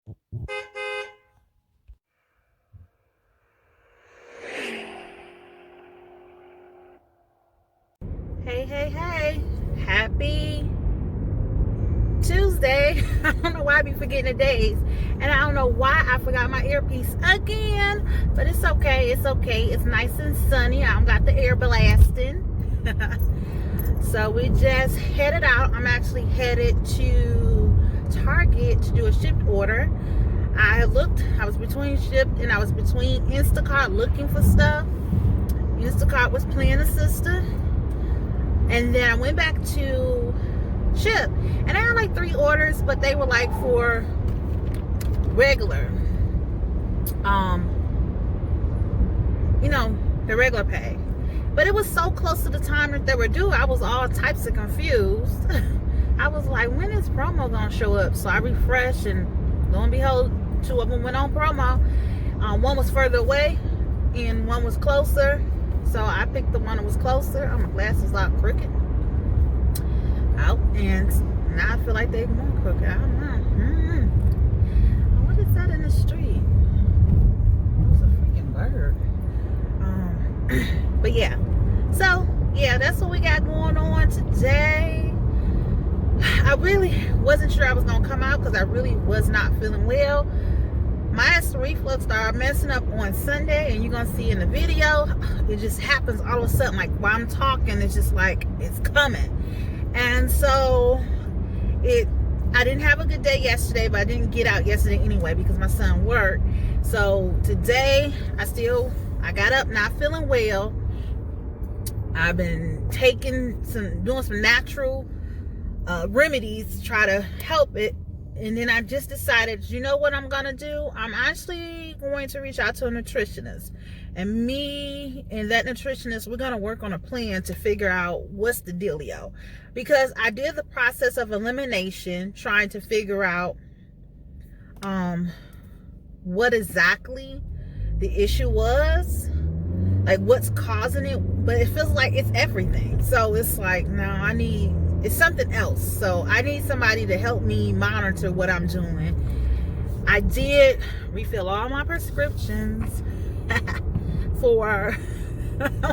Hey, hey, hey. Happy Tuesday. I don't know why I be forgetting the days. And I don't know why I forgot my earpiece again. But it's okay. It's okay. It's nice and sunny. I don't got the air blasting. So we just headed out. I'm actually headed to Target to do a Shipt order. I was between Shipt and I was between Instacart looking for stuff. Instacart was playing a sister. And then I went back to Shipt, and I had like 3 orders, but they were like for regular, the regular pay. But it was so close to the time that they were due, I was all types of confused. I was like, when is promo gonna show up? So I refreshed, and lo and behold, 2 of them went on promo. One was further away, and one was closer. So I picked the one that was closer. Oh, my glasses are crooked. Out, and now I feel like they're more crooked. I don't know. What is that in the street? That was a freaking bird. But yeah. So yeah, that's what we got going on today. I really wasn't sure I was gonna come out because I really was not feeling well. My acid reflux started messing up on Sunday, and you're gonna see in the video, it just happens all of a sudden. Like while I'm talking, it's just like it's coming. And so I didn't have a good day yesterday, but I didn't get out yesterday anyway because my son worked. So today I got up not feeling well. I've been doing some natural remedies to try to help it. And then I just decided, you know what I'm going to do? I'm actually going to reach out to a nutritionist. And me and that nutritionist, we're going to work on a plan to figure out what's the dealio. Because I did the process of elimination, trying to figure out what exactly the issue was. Like what's causing it. But it feels like it's everything. So it's like, no, it's something else. So I need somebody to help me monitor what I'm doing. I did refill all my prescriptions for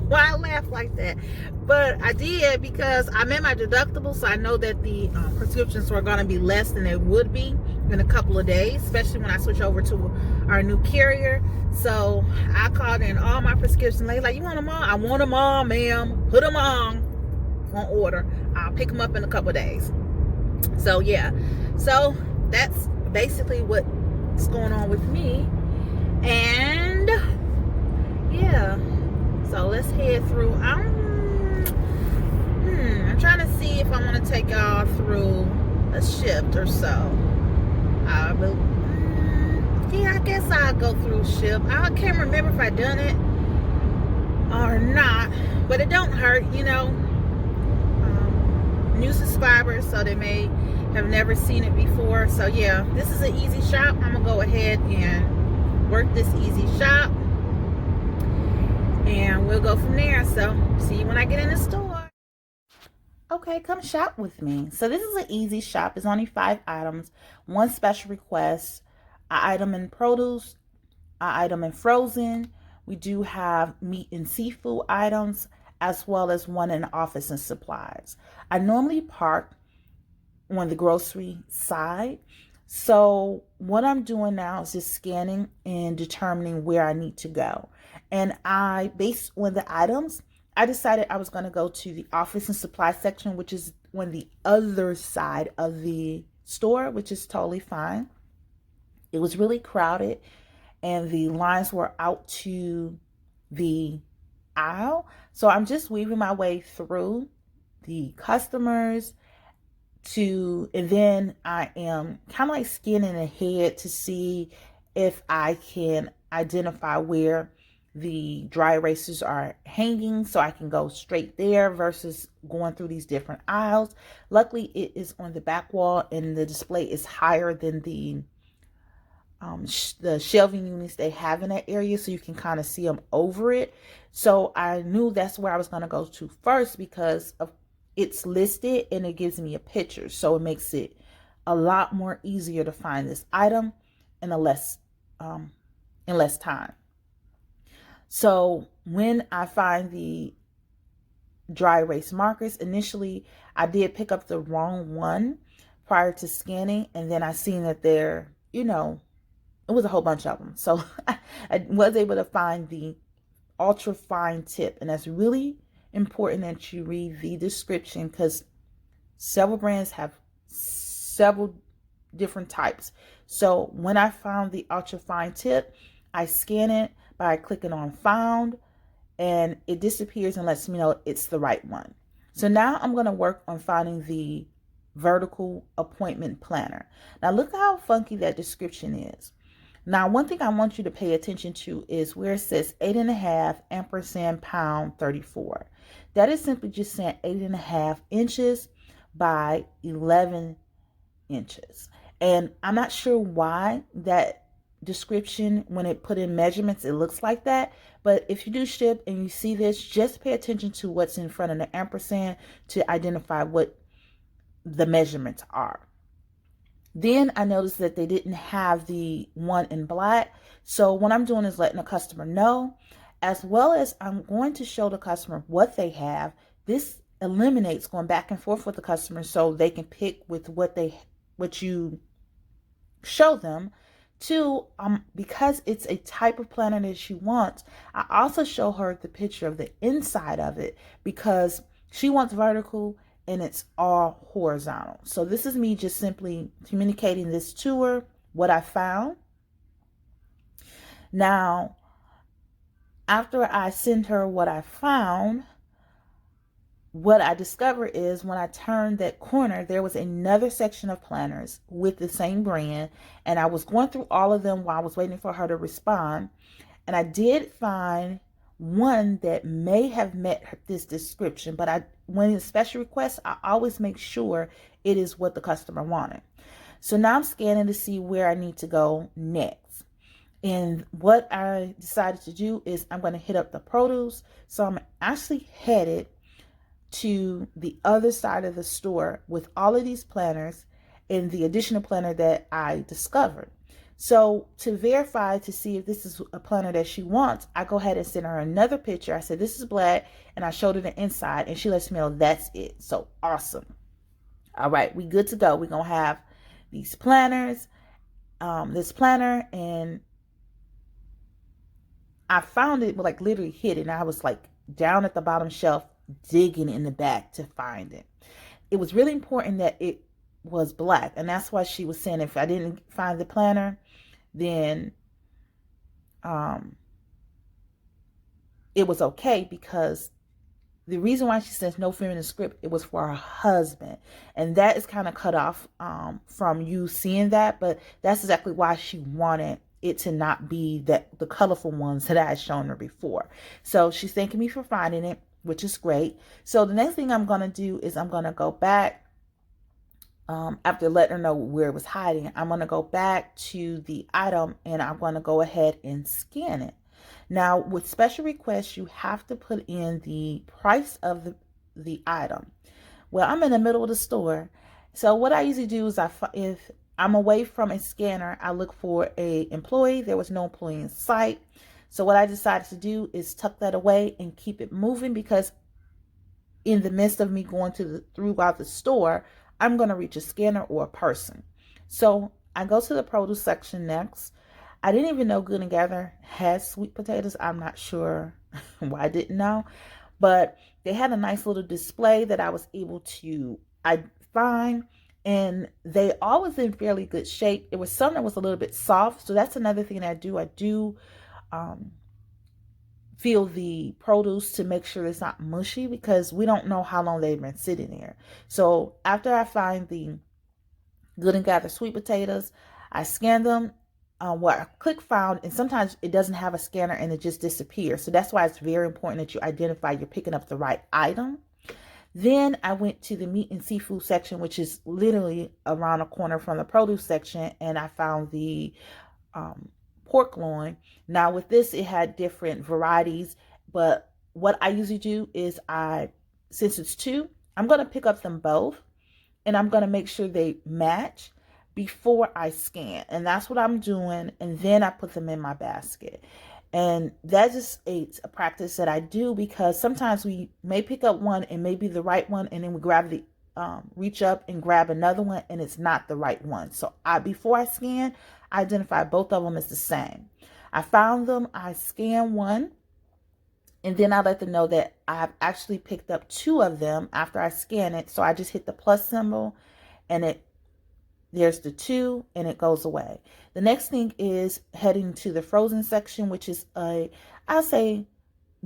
why I laugh like that. But I did because I'm at my deductible, so I know that the prescriptions were going to be less than they would be in a couple of days, especially when I switch over to our new carrier. So I called in all my prescriptions. They like, you want them all? I want them all, ma'am. Put them on order. I'll pick them up in a couple of days. So yeah, so that's basically what's going on with me. And yeah, so let's head through. I'm trying to see if I want to take y'all through a Shipt or so. Yeah, I guess I'll go through Shipt. I can't remember if I done it or not, but it don't hurt, new subscribers, so they may have never seen it before. So yeah, this is an easy shop. I'm gonna go ahead and work this easy shop, and we'll go from there. So see you when I get in the store. Okay, come shop with me. So this is an easy shop. It's only 5 items, 1 special request, an item in produce, an item in frozen. We do have meat and seafood items, as well as 1 in office and supplies. I normally park on the grocery side. So what I'm doing now is just scanning and determining where I need to go. And based on the items, I decided I was going to go to the office and supply section, which is on the other side of the store, which is totally fine. It was really crowded, and the lines were out to the aisle. So I'm just weaving my way through the customers and then I am kind of like scanning ahead to see if I can identify where the dry erasers are hanging, so I can go straight there versus going through these different aisles. Luckily, it is on the back wall, and the display is higher than the shelving units they have in that area, so you can kind of see them over it. So I knew that's where I was going to go to first because it's listed and it gives me a picture, so it makes it a lot more easier to find this item. in a less in less time. So when I find the dry erase markers, initially I did pick up the wrong one prior to scanning, and then I seen that there, it was a whole bunch of them. So I was able to find the ultra fine tip, and that's really important that you read the description, because several brands have several different types. So when I found the ultra fine tip, I scan it by clicking on found, and it disappears and lets me know it's the right one. So now I'm going to work on finding the vertical appointment planner. Now look how funky that description is. Now, one thing I want you to pay attention to is where it says 8.5 ampersand pound 34. That is simply just saying 8.5 inches by 11 inches. And I'm not sure why that description, when it put in measurements, it looks like that. But if you do Shipt and you see this, just pay attention to what's in front of the ampersand to identify what the measurements are. Then I noticed that they didn't have the one in black. So what I'm doing is letting the customer know, as well as I'm going to show the customer what they have. This eliminates going back and forth with the customer, so they can pick with what you show them. Two, because it's a type of planner that she wants, I also show her the picture of the inside of it, because she wants vertical and it's all horizontal. So this is me just simply communicating this to her, what I found. Now, after I send her what I found, what I discovered is when I turned that corner, there was another section of planners with the same brand. And I was going through all of them while I was waiting for her to respond. And I did find one that may have met this description, but when it's special requests, I always make sure it is what the customer wanted. So now I'm scanning to see where I need to go next. And what I decided to do is I'm going to hit up the produce. So I'm actually headed to the other side of the store with all of these planners and the additional planner that I discovered. So to verify to see if this is a planner that she wants, I go ahead and send her another picture. I said, this is black, and I showed her the inside, and she lets me know that's it. So awesome. All right, we good to go. We're going to have these planners, this planner, and I found it like literally hidden. I was like down at the bottom shelf digging in the back to find it. It was really important that it was black, and that's why she was saying if I didn't find the planner, then it was okay, because the reason why she says no feminine script, it was for her husband, and that is kind of cut off from you seeing that, but that's exactly why she wanted it to not be the colorful ones that I had shown her before. So she's thanking me for finding it, which is great. So the next thing I'm going to do is I'm going to go back, after letting her know where it was hiding, I'm going to go back to the item and I'm going to go ahead and scan it. Now, with special requests, you have to put in the price of the item. Well, I'm in the middle of the store. So what I usually do is if I'm away from a scanner, I look for a employee. There was no employee in sight. So what I decided to do is tuck that away and keep it moving, because in the midst of me going throughout the store, I'm going to reach a scanner or a person. So I go to the produce section next. I didn't even know Good and Gather had sweet potatoes. I'm not sure why I didn't know, but they had a nice little display that I was able to find, and they all was in fairly good shape. There was some that was a little bit soft, so that's another thing that I do. I do feel the produce to make sure it's not mushy, because we don't know how long they've been sitting there. So after I find the Good and Gather sweet potatoes, I scan them. What I click found, and sometimes it doesn't have a scanner and it just disappears. So that's why it's very important that you identify you're picking up the right item. Then I went to the meat and seafood section, which is literally around the corner from the produce section, and I found the pork loin. Now with this, it had different varieties, but what I usually do is since it's two, I'm going to pick up them both, and I'm going to make sure they match. before I scan. And that's what I'm doing. And then I put them in my basket. And that's just a practice that I do, because sometimes we may pick up one and may be the right one, and then we grab the reach up and grab another one, and it's not the right one. So before I scan, I identify both of them as the same. I found them, I scan one, and then I let them know that I've actually picked up two of them after I scan it. So I just hit the plus symbol, and there's the two, and it goes away. The next thing is heading to the frozen section, which is I'll say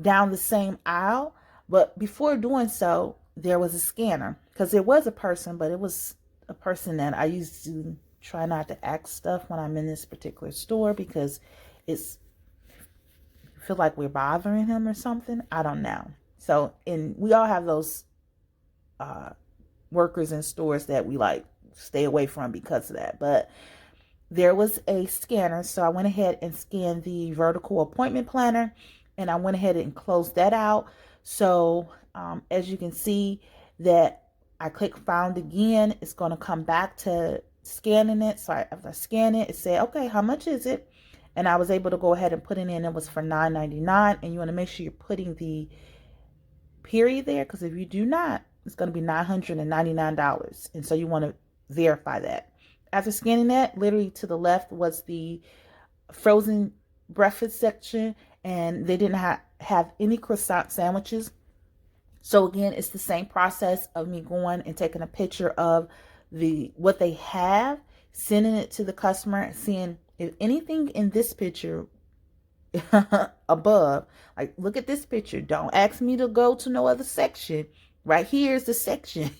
down the same aisle. But before doing so, there was a scanner, because there was a person, but it was a person that I used to try not to act stuff when I'm in this particular store, because it's feel like we're bothering him or something. I don't know. So, and we all have those workers in stores that we like stay away from because of that. But there was a scanner, so I went ahead and scanned the vertical appointment planner, and I went ahead and closed that out. So as you can see that I click found again, it's going to come back to scanning it. So after I scan it, it said, okay, how much is it? And I was able to go ahead and put it in. It was for $9.99, and you want to make sure you're putting the period there, because if you do not, it's going to be $999. And so you want to verify that. After scanning that, literally to the left was the frozen breakfast section, and they didn't have any croissant sandwiches. So again, it's the same process of me going and taking a picture of what they have, sending it to the customer, and seeing if anything in this picture above, like, look at this picture. Don't ask me to go to no other section. Right here is the section.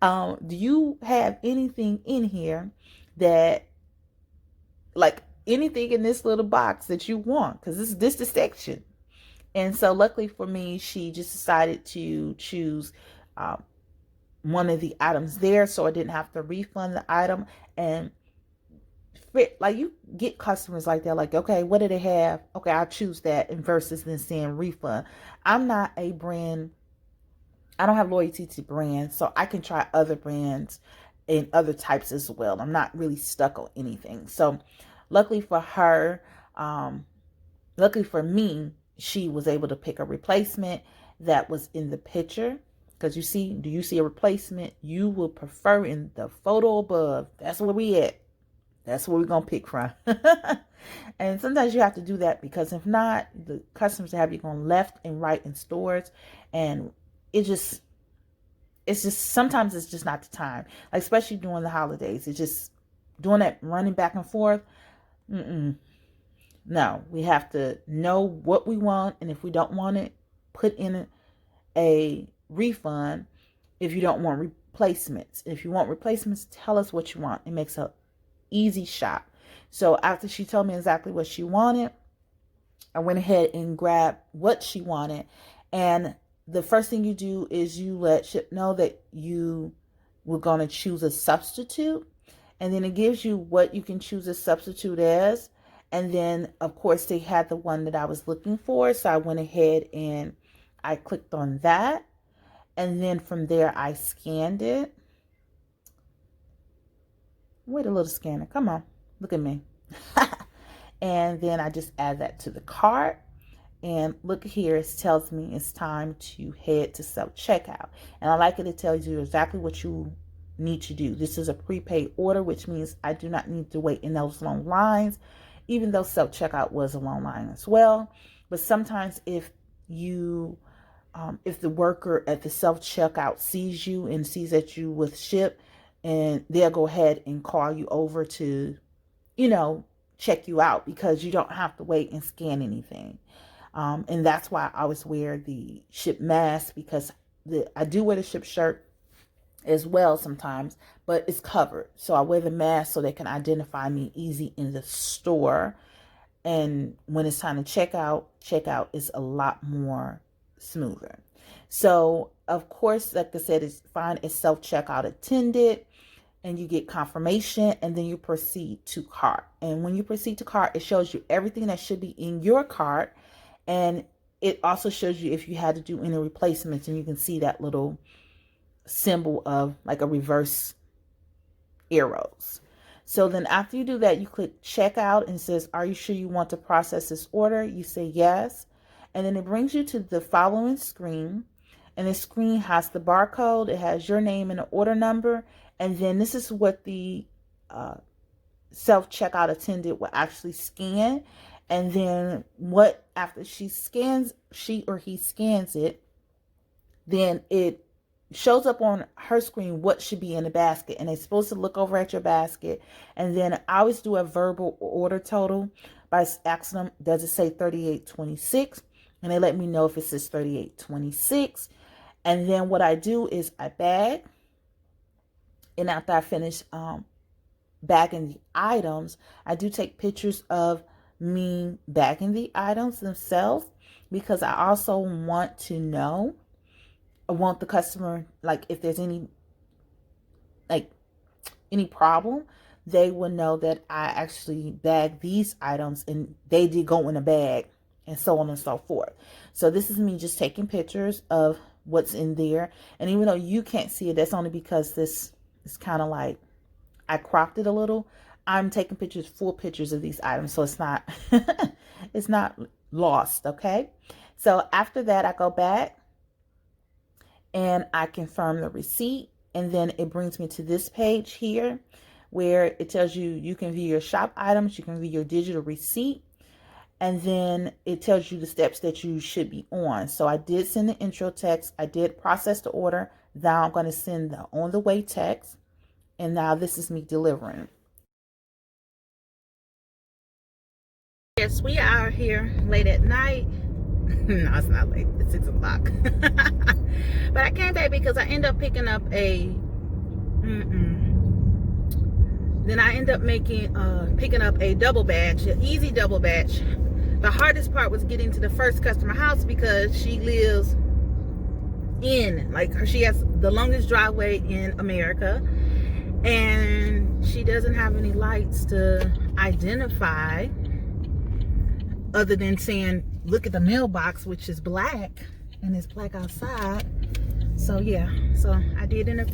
Do you have anything in here that, like, anything in this little box that you want? Because this is the section. And so luckily for me, she just decided to choose one of the items there, so I didn't have to refund the item. And like, you get customers like that, like, okay, what do they have? Okay, I'll choose that, and versus then saying refund. I'm not a brand. I don't have loyalty to brands, so I can try other brands and other types as well. I'm not really stuck on anything. So luckily for her, luckily for me, she was able to pick a replacement that was in the picture. Because do you see a replacement you will prefer in the photo above? That's where we at. That's where we're going to pick from. And sometimes you have to do that, because if not, the customers have you going left and right in stores, and it's just sometimes it's just not the time. Like, especially during the holidays, it's just doing that running back and forth. No, we have to know what we want, and if we don't want it, put in a refund. If you don't want replacements, if you want replacements, tell us what you want. It makes a easy shop. So after she told me exactly what she wanted, I went ahead and grabbed what she wanted. And the first thing you do is you let Shipt know that you were going to choose a substitute, and then it gives you what you can choose a substitute as. And then of course they had the one that I was looking for, so I went ahead and I clicked on that, and then from there I scanned it. Wait a little, scanner, come on, look at me. And then I just add that to the cart. And look here, it tells me it's time to head to self-checkout. And I like it tells you exactly what you need to do. This is a prepaid order, which means I do not need to wait in those long lines, even though self-checkout was a long line as well. But sometimes if the worker at the self-checkout sees you and sees that you with Shipt, and they'll go ahead and call you over to, check you out, because you don't have to wait and scan anything. And that's why I always wear the Shipt mask, because I do wear the Shipt shirt as well sometimes, but it's covered. So I wear the mask so they can identify me easy in the store. And when it's time to checkout is a lot more smoother. So of course, like I said, it's fine. It's self-checkout attended, and you get confirmation, and then you proceed to cart. And when you proceed to cart, it shows you everything that should be in your cart. And it also shows you if you had to do any replacements, and you can see that little symbol of like a reverse arrows. So then after you do that, you click checkout and it says, are you sure you want to process this order? You say yes. And then it brings you to the following screen. And the screen has the barcode. It has your name and the order number. And then this is what the self-checkout attendant will actually scan. And then after she or he scans it, then it shows up on her screen what should be in the basket, and they're supposed to look over at your basket. And then I always do a verbal order total by asking them, does it say 38.26? And they let me know if it says 38.26. And then what I do is I bag, and after I finish bagging the items, I do take pictures of me bagging the items themselves, because I also want to know, I want the customer, like if there's any problem, they will know that I actually bagged these items and they did go in a bag, and so on and so forth. So this is me just taking pictures of what's in there. And even though you can't see it, that's only because this is kind of like, I cropped it a little. I'm taking pictures, full pictures of these items, so it's not it's not lost, okay? So after that, I go back and I confirm the receipt, and then it brings me to this page here where it tells you you can view your shop items, you can view your digital receipt, and then it tells you the steps that you should be on. So I did send the intro text, I did process the order, now I'm going to send the on the way text, and now this is me delivering. Yes, we are here late at night. No, it's not late. It's 6 o'clock. But I came back because I end up picking up Then I end up picking up a double batch, an easy double batch. The hardest part was getting to the first customer house because she lives she has the longest driveway in America, and she doesn't have any lights to identify other than saying, look at the mailbox, which is black, and it's black outside. So yeah, so I did end up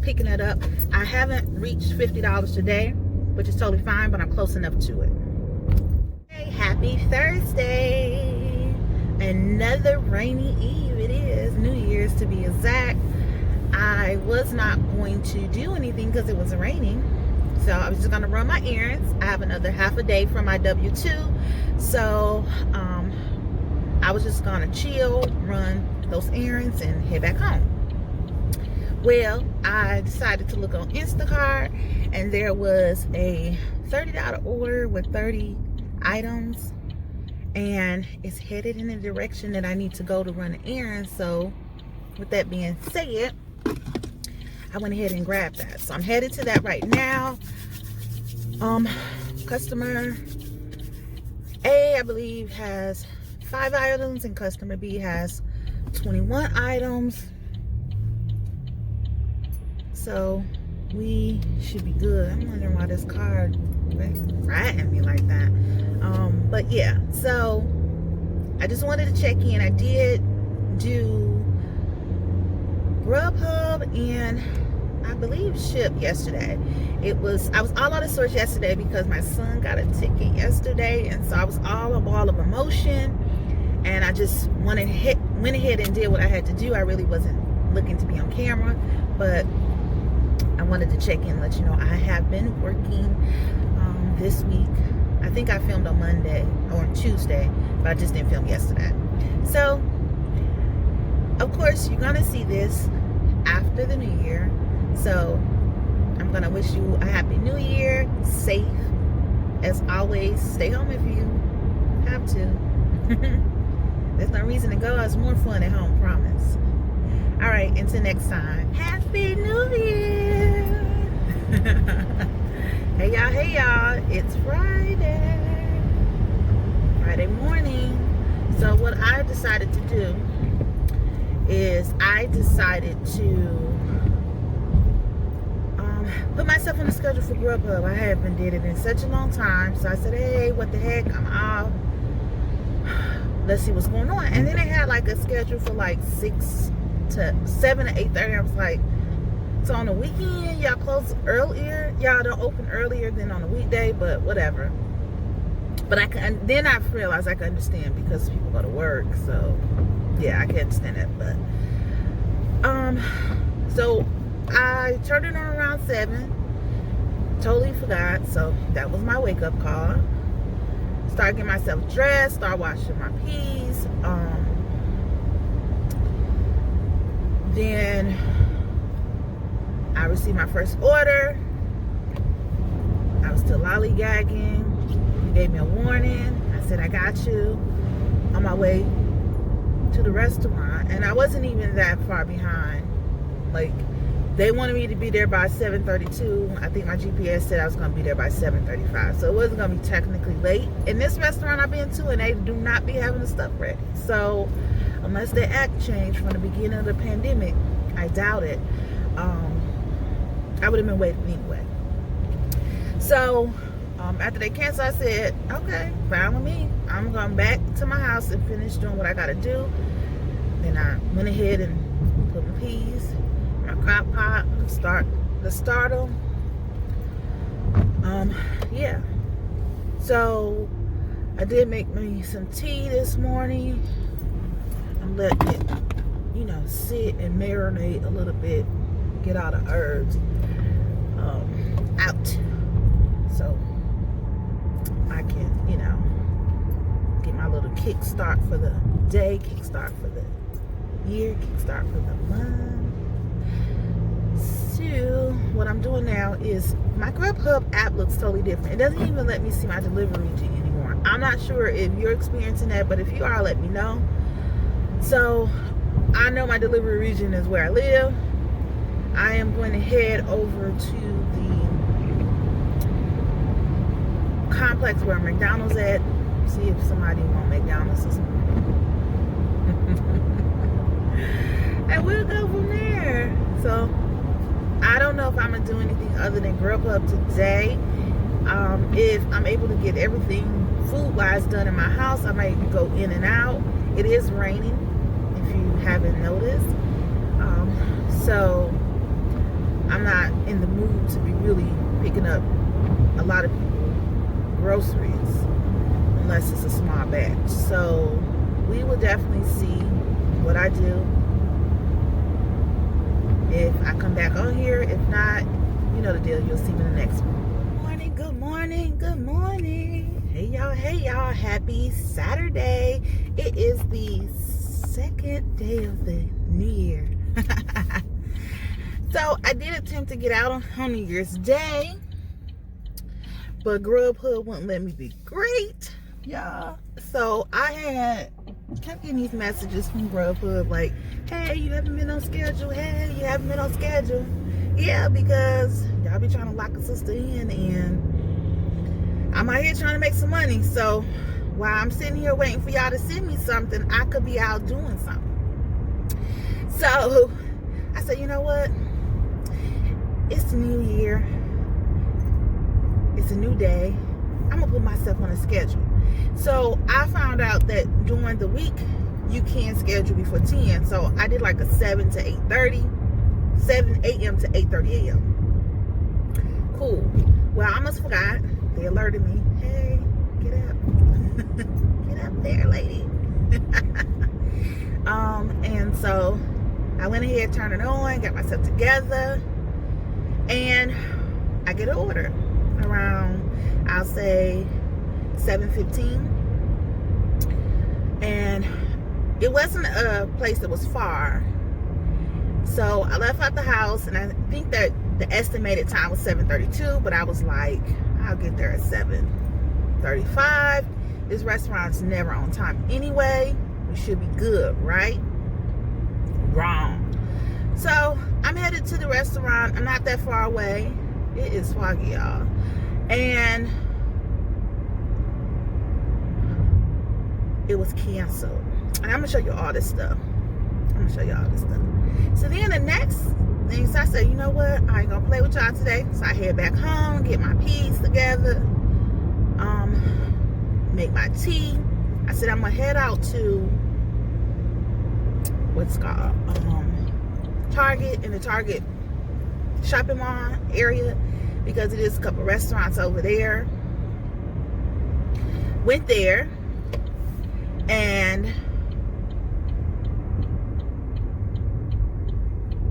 picking it up. I haven't reached $50 today, which is totally fine, but I'm close enough to it. Hey, happy Thursday. Another rainy eve it is, New Year's to be exact. I was not going to do anything because it was raining. So I was just going to run my errands. I have another half a day for my W-2. So I was just going to chill, run those errands, and head back home. Well, I decided to look on Instacart, and there was a $30 order with 30 items, and it's headed in the direction that I need to go to run an errand. So with that being said, I went ahead and grabbed that. So I'm headed to that right now. Customer A, I believe, has 5 items, and customer B has 21 items. So we should be good. I'm wondering why this car frightened me like that. But yeah, so I just wanted to check in. I did do Grubhub and I believe Shipt yesterday. I was all out of sorts yesterday because my son got a ticket yesterday, and so I was all a ball of emotion, and I just went ahead and did what I had to do. I really wasn't looking to be on camera, but I wanted to check in and let you know I have been working this week. I think I filmed on Monday or Tuesday, but I just didn't film yesterday. So of course you're gonna see this after the new year, so I'm gonna wish you a happy new year, safe as always. Stay home if you have to. There's no reason to go. It's more fun at home, promise. All right, until next time, happy new year. Hey y'all, it's Friday morning. So what I decided to do is I decided to put myself on the schedule for Grubhub. I haven't did it in such a long time, so I said, hey, what the heck, I'm off, let's see what's going on. And then they had like a schedule for like 6 to 7 to 8:30. I was like, So on the weekend, y'all close earlier. Y'all don't open earlier than on a weekday, but whatever. But then I realized I can understand because people go to work. So yeah, I can understand that. But so I turned it on around 7. Totally forgot. So that was my wake up call. Start getting myself dressed. Start washing my peas. Then I received my first order. I was still lollygagging. He gave me a warning. I said, I got you. On my way to the restaurant. And I wasn't even that far behind. Like, they wanted me to be there by 7:32. I think my GPS said I was going to be there by 7:35. So it wasn't going to be technically late. In this restaurant I've been to, and they do not be having the stuff ready. So unless their act changed from the beginning of the pandemic, I doubt it. I would have been waiting anyway. So after they canceled, I said, okay, fine with me. I'm going back to my house and finish doing what I got to do. Then I went ahead and put my peas, my crock pot, start the starter. Yeah. So I did make me some tea this morning. I'm letting it, sit and marinate a little bit, get all the herbs out, so I can, get my little kickstart for the day, kickstart for the year, kickstart for the month. So what I'm doing now is my Grubhub app looks totally different. It doesn't even let me see my delivery routine anymore. I'm not sure if you're experiencing that, but if you are, let me know. So I know my delivery region is where I live. I am going to head over to the complex where McDonald's at. See if somebody want McDonald's or something. And we'll go from there. So I don't know if I'm gonna do anything other than Grubhub today. If I'm able to get everything food-wise done in my house, I might go in and out. It is raining, if you haven't noticed. So I'm not in the mood to be really picking up a lot of people's groceries unless it's a small batch. So we will definitely see what I do if I come back on here. If not, you know the deal. You'll see me in the next one. Good morning, good morning. Hey y'all, happy Saturday. It is the second day of the new year. So I did attempt to get out on New Year's Day, but Grubhub wouldn't let me be great, y'all. So I kept getting these messages from Grubhub like, hey, you haven't been on schedule. Hey, you haven't been on schedule. Yeah, because y'all be trying to lock a sister in, and I'm out here trying to make some money. So while I'm sitting here waiting for y'all to send me something, I could be out doing something. So I said, you know what? It's the new year. It's a new day. I'm gonna put myself on a schedule. So I found out that during the week you can schedule before 10. So I did like a 7 to 8:30, 7 a.m. to 8:30 a.m. Cool. Well, I almost forgot. They alerted me. Hey, get up. Get up there, lady. And so I went ahead, turned it on, got myself together, and I get an order around, I'll say 7:15. And it wasn't a place that was far. So I left out the house, and I think that the estimated time was 7:32, but I was like, I'll get there at 7:35. This restaurant's never on time anyway. We should be good, right? Wrong. So I'm headed to the restaurant. I'm not that far away. It is foggy, y'all. And it was canceled. And I'm gonna show you all this stuff. So then the next thing, so I said, you know what? I ain't gonna play with y'all today. So I head back home, get my peas together, make my tea. I said I'm gonna head out to what's called Target. And the Target shopping mall area because it is a couple restaurants over there. Went there, and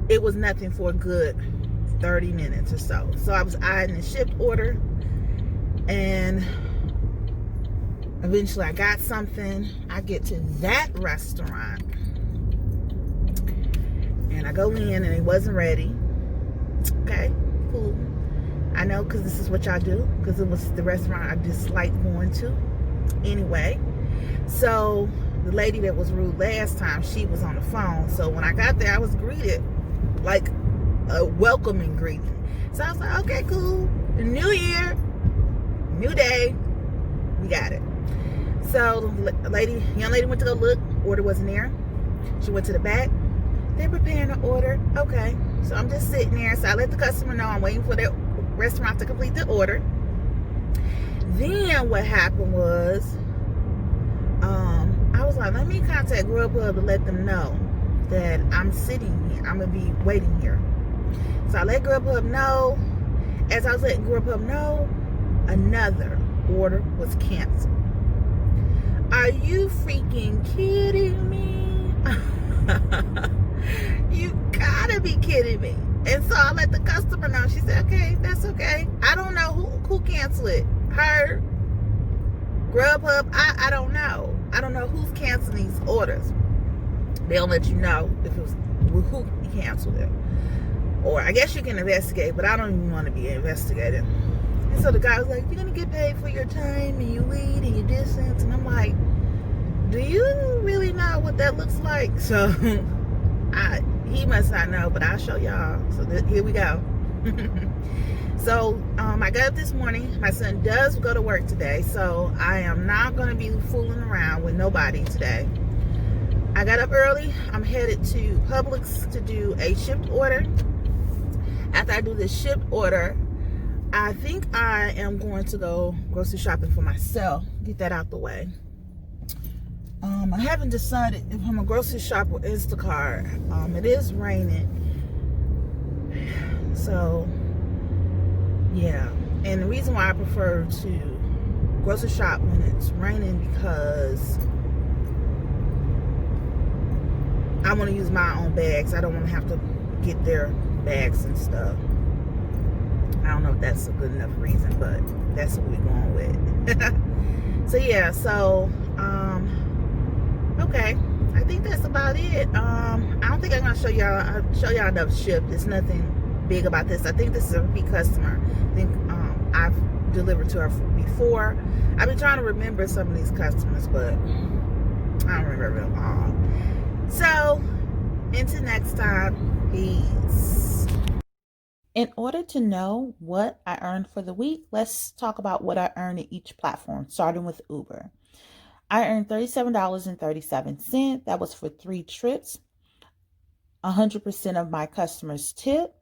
it was nothing for a good 30 minutes or so. So I was eyeing the Shipt order, and eventually I got something. I get to that restaurant, and I go in, and it wasn't ready. Okay, cool. I know, because this is what y'all do, because it was the restaurant I disliked going to anyway. So the lady that was rude last time, she was on the phone. So when I got there, I was greeted like a welcoming greeting. So I was like, okay, cool. New year, new day, we got it. So the young lady went to go look. Order wasn't there. She went to the back. They're preparing the order. Okay. So I'm just sitting there. So I let the customer know I'm waiting for their restaurant to complete the order. Then what happened was, I was like, let me contact Grubhub to let them know that I'm sitting here. I'm going to be waiting here. So I let Grubhub know. As I was letting Grubhub know, another order was canceled. Are you freaking kidding me? You gotta be kidding me. And so I let the customer know. She said, okay, that's okay. I don't know who canceled it. Her, Grubhub, I don't know. I don't know who's canceling these orders. They'll let you know if it was who canceled it. Or I guess you can investigate, but I don't even want to be investigated. And so the guy was like, you're going to get paid for your time and your lead and your distance. And I'm like, do you really know what that looks like? So he must not know, but I'll show y'all. So here we go. So I got up this morning. My son does go to work today, so I am not going to be fooling around with nobody today. I got up early. I'm headed to Publix to do a Shipt order. After I do the Shipt order, I think I am going to go grocery shopping for myself. Get that out the way. I haven't decided if I'm a grocery shop or Instacart. It is raining. So, yeah. And the reason why I prefer to grocery shop when it's raining, because I want to use my own bags. I don't want to have to get their bags and stuff. I don't know if that's a good enough reason, but that's what we're going with. So yeah, so okay, I think that's about it. I don't think I'm gonna show y'all enough Shipt. There's nothing big about this. I think this is a repeat customer. I think I've delivered to her before. I've been trying to remember some of these customers, but I don't remember them all. So until next time, peace. In order to know what I earned for the week, let's talk about what I earned in each platform, starting with Uber. I earned $37.37. That was for 3 trips. 100% of my customers tip.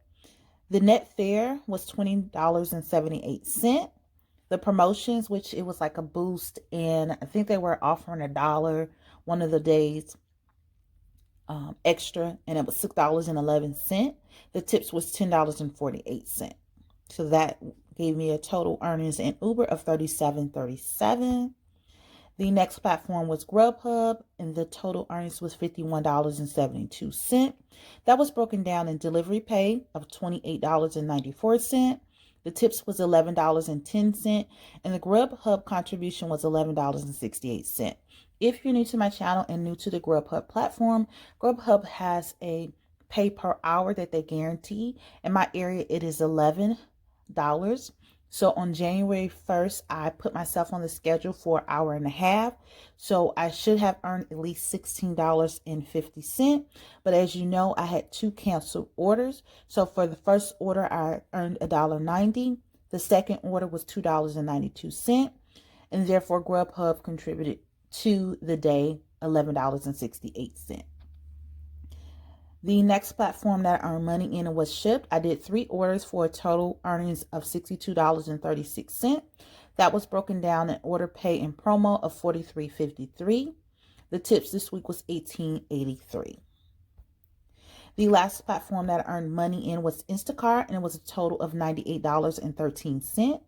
The net fare was $20.78. The promotions, which it was like a boost, and I think they were offering $1 one of the days extra, and it was $6.11. The tips was $10.48. So that gave me a total earnings in Uber of $37.37. The next platform was Grubhub, and the total earnings was $51.72. That was broken down in delivery pay of $28.94. The tips was $11.10, and the Grubhub contribution was $11.68. If you're new to my channel and new to the Grubhub platform, Grubhub has a pay per hour that they guarantee. In my area, it is $11. So on January 1st, I put myself on the schedule for an hour and a half. So I should have earned at least $16.50. But as you know, I had 2 canceled orders. So for the first order, I earned $1.90. The second order was $2.92. And therefore, Grubhub contributed to the day $11.68. The next platform that I earned money in was Shipt. I did 3 orders for a total earnings of $62.36. That was broken down in order pay and promo of $43.53. The tips this week was $18.83. The last platform that I earned money in was Instacart, and it was a total of $98.13.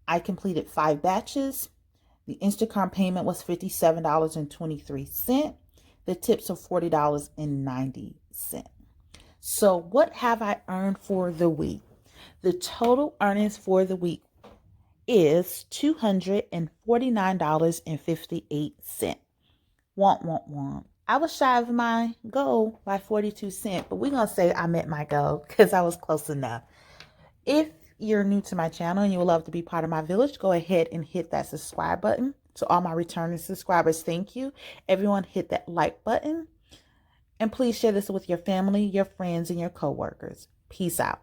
I completed 5 batches. The Instacart payment was $57.23. The tips are $40.90. So what have I earned for the week? The total earnings for the week is $249.58. Womp. I was shy of my goal by 42 cents, but we're going to say I met my goal because I was close enough. If you're new to my channel and you would love to be part of my village, go ahead and hit that subscribe button. To all my returning subscribers, thank you. Everyone hit that like button. And please share this with your family, your friends, and your coworkers. Peace out.